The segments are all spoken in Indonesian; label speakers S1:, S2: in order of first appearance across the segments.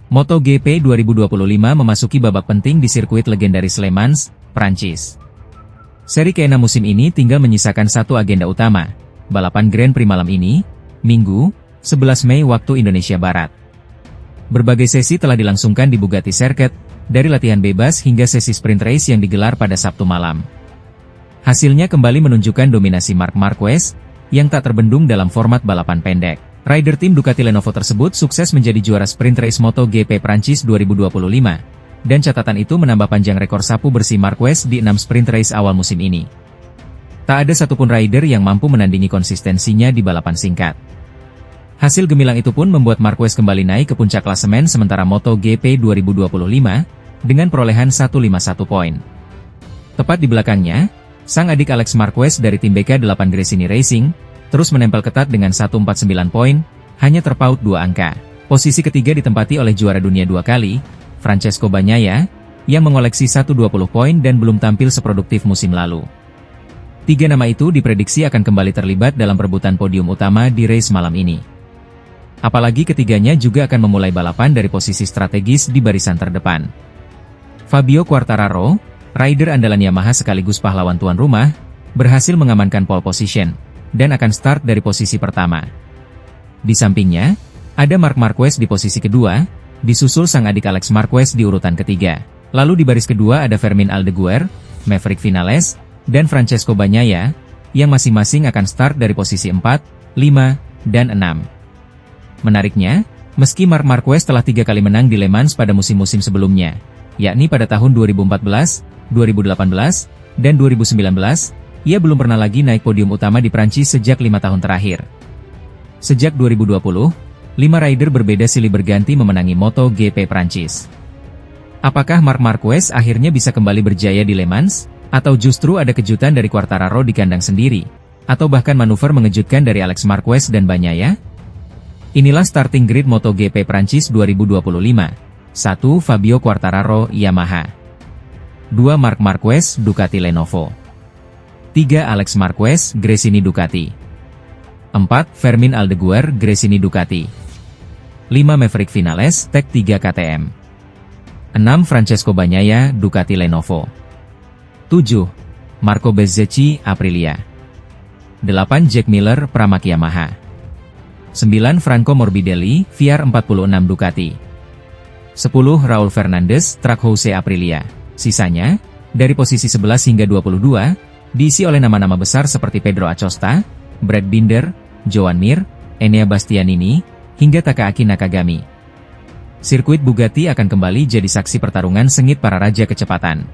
S1: MotoGP 2025 memasuki babak penting di sirkuit legendaris Le Mans, Prancis. Seri ke-6 musim ini tinggal menyisakan satu agenda utama, balapan Grand Prix malam ini, Minggu, 11 Mei waktu Indonesia Barat. Berbagai sesi telah dilangsungkan di Bugatti Circuit, dari latihan bebas hingga sesi sprint race yang digelar pada Sabtu malam. Hasilnya kembali menunjukkan dominasi Marc Marquez, yang tak terbendung dalam format balapan pendek. Rider tim Ducati Lenovo tersebut sukses menjadi juara sprint race MotoGP Prancis 2025, dan catatan itu menambah panjang rekor sapu bersih Marquez di 6 sprint race awal musim ini. Tak ada satupun rider yang mampu menandingi konsistensinya di balapan singkat. Hasil gemilang itu pun membuat Marquez kembali naik ke puncak klasemen sementara MotoGP 2025, dengan perolehan 151 poin. Tepat di belakangnya, sang adik Alex Marquez dari tim BK8 Gresini Racing, terus menempel ketat dengan 149 poin, hanya terpaut 2 angka. Posisi ketiga ditempati oleh juara dunia 2 kali, Francesco Bagnaia, yang mengoleksi 120 poin dan belum tampil seproduktif musim lalu. 3 nama itu diprediksi akan kembali terlibat dalam perebutan podium utama di race malam ini. Apalagi ketiganya juga akan memulai balapan dari posisi strategis di barisan terdepan. Fabio Quartararo, rider andalan Yamaha sekaligus pahlawan tuan rumah, berhasil mengamankan pole position, dan akan start dari posisi pertama. Di sampingnya, ada Marc Marquez di posisi kedua, disusul sang adik Alex Marquez di urutan ketiga. Lalu di baris kedua ada Fermin Aldeguer, Maverick Vinales, dan Francesco Bagnaia, yang masing-masing akan start dari posisi 4, 5, dan 6. Menariknya, meski Marc Marquez telah 3 kali menang di Le Mans pada musim-musim sebelumnya, yakni pada tahun 2014, 2018, dan 2019, ia belum pernah lagi naik podium utama di Prancis sejak 5 tahun terakhir. Sejak 2020, 5 rider berbeda silih berganti memenangi MotoGP Prancis. Apakah Marc Marquez akhirnya bisa kembali berjaya di Le Mans? Atau justru ada kejutan dari Quartararo di kandang sendiri? Atau bahkan manuver mengejutkan dari Alex Marquez dan Bagnaia? Inilah starting grid MotoGP Prancis 2025. 1. Fabio Quartararo, Yamaha. 2. Marc Marquez, Ducati Lenovo. 3. Alex Marquez, Gresini Ducati. 4. Fermin Aldeguer, Gresini Ducati. 5. Maverick Vinales, Tech 3 KTM. 6. Francesco Bagnaia, Ducati Lenovo. 7. Marco Bezzecchi, Aprilia. 8. Jack Miller, Pramac Yamaha. 9. Franco Morbidelli, VR46 Ducati. 10. Raul Fernandez, Trackhouse Aprilia. Sisanya, dari posisi 11 hingga 22, diisi oleh nama-nama besar seperti Pedro Acosta, Brad Binder, Joan Mir, Enea Bastianini, hingga Takaaki Nakagami. Sirkuit Bugatti akan kembali jadi saksi pertarungan sengit para raja kecepatan.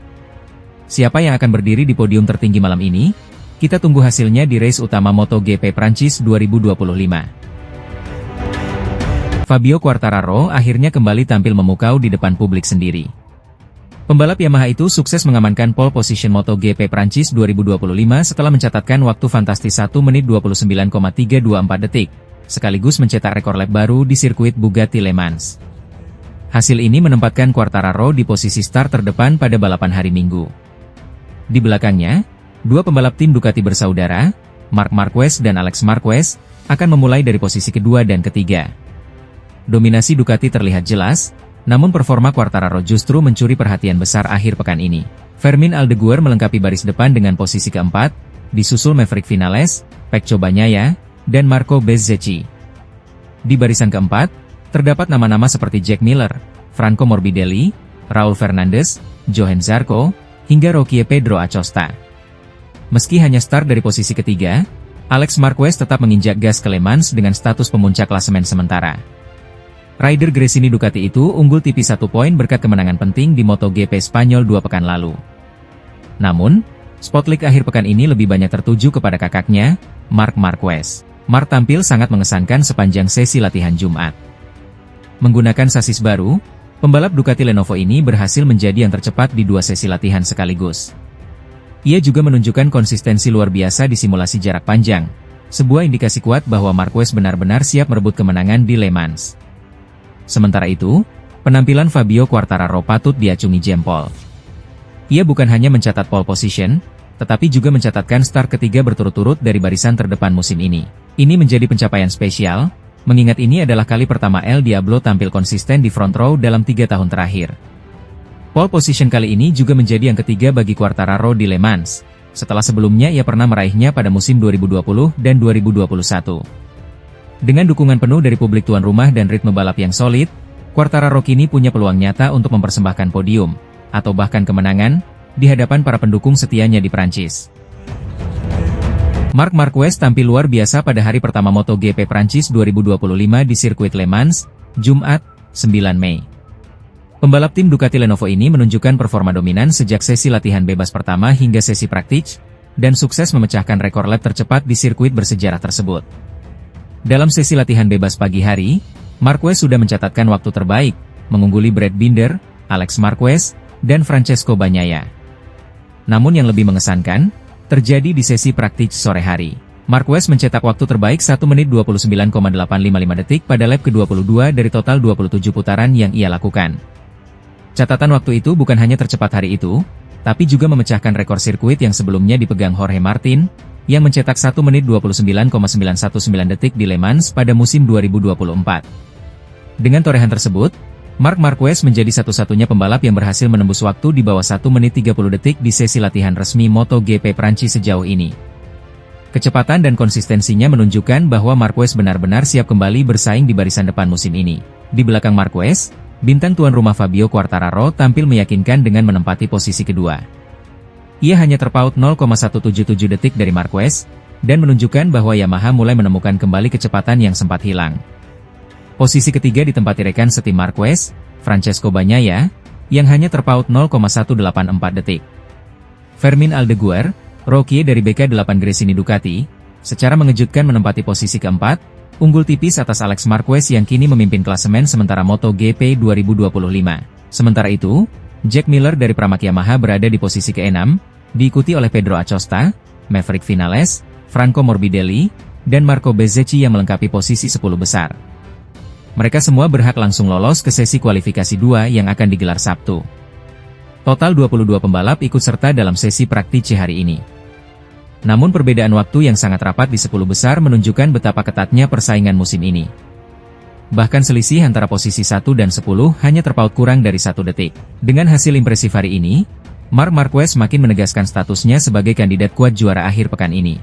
S1: Siapa yang akan berdiri di podium tertinggi malam ini? Kita tunggu hasilnya di race utama MotoGP Prancis 2025. Fabio Quartararo akhirnya kembali tampil memukau di depan publik sendiri. Pembalap Yamaha itu sukses mengamankan pole position MotoGP Prancis 2025 setelah mencatatkan waktu fantastis 1 menit 29,324 detik, sekaligus mencetak rekor lap baru di sirkuit Bugatti Le Mans. Hasil ini menempatkan Quartararo di posisi start terdepan pada balapan hari Minggu. Di belakangnya, 2 pembalap tim Ducati bersaudara, Marc Marquez dan Alex Marquez, akan memulai dari posisi kedua dan ketiga. Dominasi Ducati terlihat jelas, namun performa Quartararo justru mencuri perhatian besar akhir pekan ini. Fermin Aldeguer melengkapi baris depan dengan posisi keempat, disusul Maverick Vinales, Pecco Bagnaia, dan Marco Bezzecchi. Di barisan keempat, terdapat nama-nama seperti Jack Miller, Franco Morbidelli, Raul Fernandez, Johan Zarco, hingga Rocky Pedro Acosta. Meski hanya start dari posisi ketiga, Alex Marquez tetap menginjak gas ke Le Mans dengan status pemuncak klasemen sementara. Rider Gresini Ducati itu unggul tipis 1 poin berkat kemenangan penting di MotoGP Spanyol 2 pekan lalu. Namun, spotlight akhir pekan ini lebih banyak tertuju kepada kakaknya, Marc Marquez. Marc tampil sangat mengesankan sepanjang sesi latihan Jumat. Menggunakan sasis baru, pembalap Ducati Lenovo ini berhasil menjadi yang tercepat di 2 sesi latihan sekaligus. Ia juga menunjukkan konsistensi luar biasa di simulasi jarak panjang, sebuah indikasi kuat bahwa Marquez benar-benar siap merebut kemenangan di Le Mans. Sementara itu, penampilan Fabio Quartararo patut diacungi jempol. Ia bukan hanya mencatat pole position, tetapi juga mencatatkan start ketiga berturut-turut dari barisan terdepan musim ini. Ini menjadi pencapaian spesial, mengingat ini adalah kali pertama El Diablo tampil konsisten di front row dalam 3 tahun terakhir. Pole position kali ini juga menjadi yang ketiga bagi Quartararo di Le Mans, setelah sebelumnya ia pernah meraihnya pada musim 2020 dan 2021. Dengan dukungan penuh dari publik tuan rumah dan ritme balap yang solid, Quartararo kini punya peluang nyata untuk mempersembahkan podium, atau bahkan kemenangan, di hadapan para pendukung setianya di Prancis. Marc Marquez tampil luar biasa pada hari pertama MotoGP Prancis 2025 di sirkuit Le Mans, Jumat, 9 Mei. Pembalap tim Ducati Lenovo ini menunjukkan performa dominan sejak sesi latihan bebas pertama hingga sesi praktik, dan sukses memecahkan rekor lap tercepat di sirkuit bersejarah tersebut. Dalam sesi latihan bebas pagi hari, Marquez sudah mencatatkan waktu terbaik, mengungguli Brad Binder, Alex Marquez, dan Francesco Bagnaia. Namun yang lebih mengesankan, terjadi di sesi praktik sore hari. Marquez mencetak waktu terbaik 1 menit 29,855 detik pada lap ke-22 dari total 27 putaran yang ia lakukan. Catatan waktu itu bukan hanya tercepat hari itu, tapi juga memecahkan rekor sirkuit yang sebelumnya dipegang Jorge Martin, yang mencetak 1 menit 29,919 detik di Le Mans pada musim 2024. Dengan torehan tersebut, Marc Marquez menjadi satu-satunya pembalap yang berhasil menembus waktu di bawah 1 menit 30 detik di sesi latihan resmi MotoGP Prancis sejauh ini. Kecepatan dan konsistensinya menunjukkan bahwa Marquez benar-benar siap kembali bersaing di barisan depan musim ini. Di belakang Marquez, bintang tuan rumah Fabio Quartararo tampil meyakinkan dengan menempati posisi kedua. Ia hanya terpaut 0,177 detik dari Marquez, dan menunjukkan bahwa Yamaha mulai menemukan kembali kecepatan yang sempat hilang. Posisi ketiga ditempati rekan setim Marquez, Francesco Bagnaia, yang hanya terpaut 0,184 detik. Fermin Aldeguer, rookie dari BK8 Gresini Ducati, secara mengejutkan menempati posisi keempat, unggul tipis atas Alex Marquez yang kini memimpin klasemen sementara MotoGP 2025. Sementara itu, Jack Miller dari Pramac Yamaha berada di posisi ke-6, diikuti oleh Pedro Acosta, Maverick Vinales, Franco Morbidelli, dan Marco Bezzecchi yang melengkapi posisi 10 besar. Mereka semua berhak langsung lolos ke sesi kualifikasi 2 yang akan digelar Sabtu. Total 22 pembalap ikut serta dalam sesi praktik hari ini. Namun perbedaan waktu yang sangat rapat di 10 besar menunjukkan betapa ketatnya persaingan musim ini. Bahkan selisih antara posisi 1 dan 10 hanya terpaut kurang dari 1 detik. Dengan hasil impresif hari ini, Marc Marquez makin menegaskan statusnya sebagai kandidat kuat juara akhir pekan ini.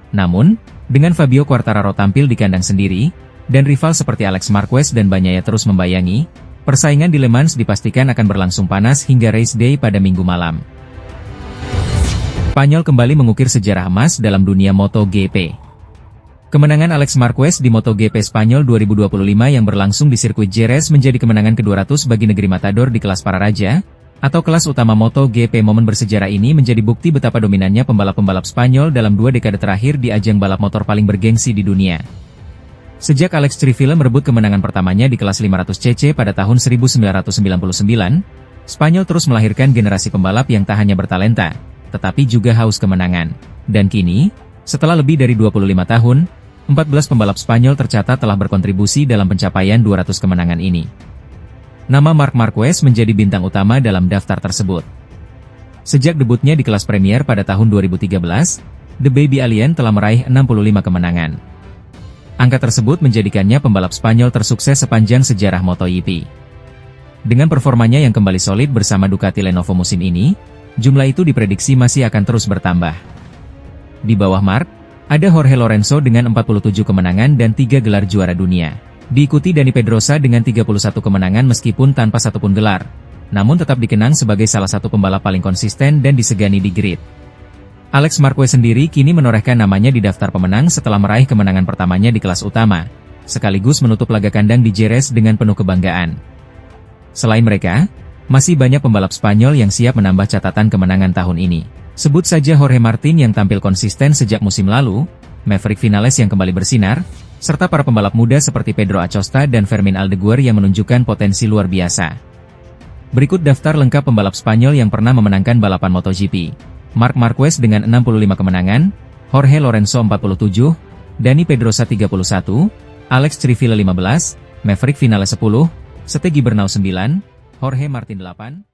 S1: Namun, dengan Fabio Quartararo tampil di kandang sendiri, dan rival seperti Alex Marquez dan Bagnaia terus membayangi, persaingan di Le Mans dipastikan akan berlangsung panas hingga race day pada Minggu malam. Spanyol kembali mengukir sejarah emas dalam dunia MotoGP. Kemenangan Alex Marquez di MotoGP Spanyol 2025 yang berlangsung di sirkuit Jerez menjadi kemenangan ke-200 bagi negeri Matador di kelas para raja, atau kelas utama MotoGP. Momen bersejarah ini menjadi bukti betapa dominannya pembalap-pembalap Spanyol dalam 2 dekade terakhir di ajang balap motor paling bergengsi di dunia. Sejak Alex Crivella merebut kemenangan pertamanya di kelas 500cc pada tahun 1999, Spanyol terus melahirkan generasi pembalap yang tak hanya bertalenta, tetapi juga haus kemenangan. Dan kini, setelah lebih dari 25 tahun, 14 pembalap Spanyol tercatat telah berkontribusi dalam pencapaian 200 kemenangan ini. Nama Marc Marquez menjadi bintang utama dalam daftar tersebut. Sejak debutnya di kelas Premier pada tahun 2013, The Baby Alien telah meraih 65 kemenangan. Angka tersebut menjadikannya pembalap Spanyol tersukses sepanjang sejarah MotoGP. Dengan performanya yang kembali solid bersama Ducati Lenovo musim ini, jumlah itu diprediksi masih akan terus bertambah. Di bawah Marc, ada Jorge Lorenzo dengan 47 kemenangan dan 3 gelar juara dunia. Diikuti Dani Pedrosa dengan 31 kemenangan meskipun tanpa satupun gelar, namun tetap dikenang sebagai salah satu pembalap paling konsisten dan disegani di grid. Alex Marquez sendiri kini menorehkan namanya di daftar pemenang setelah meraih kemenangan pertamanya di kelas utama, sekaligus menutup laga kandang di Jerez dengan penuh kebanggaan. Selain mereka, masih banyak pembalap Spanyol yang siap menambah catatan kemenangan tahun ini. Sebut saja Jorge Martin yang tampil konsisten sejak musim lalu, Maverick Vinales yang kembali bersinar, serta para pembalap muda seperti Pedro Acosta dan Fermin Aldeguer yang menunjukkan potensi luar biasa. Berikut daftar lengkap pembalap Spanyol yang pernah memenangkan balapan MotoGP. Marc Marquez dengan 65 kemenangan, Jorge Lorenzo 47, Dani Pedrosa 31, Alex Crivella 15, Maverick Vinales 10, Sete Gibernau 9, Jorge Martin 8,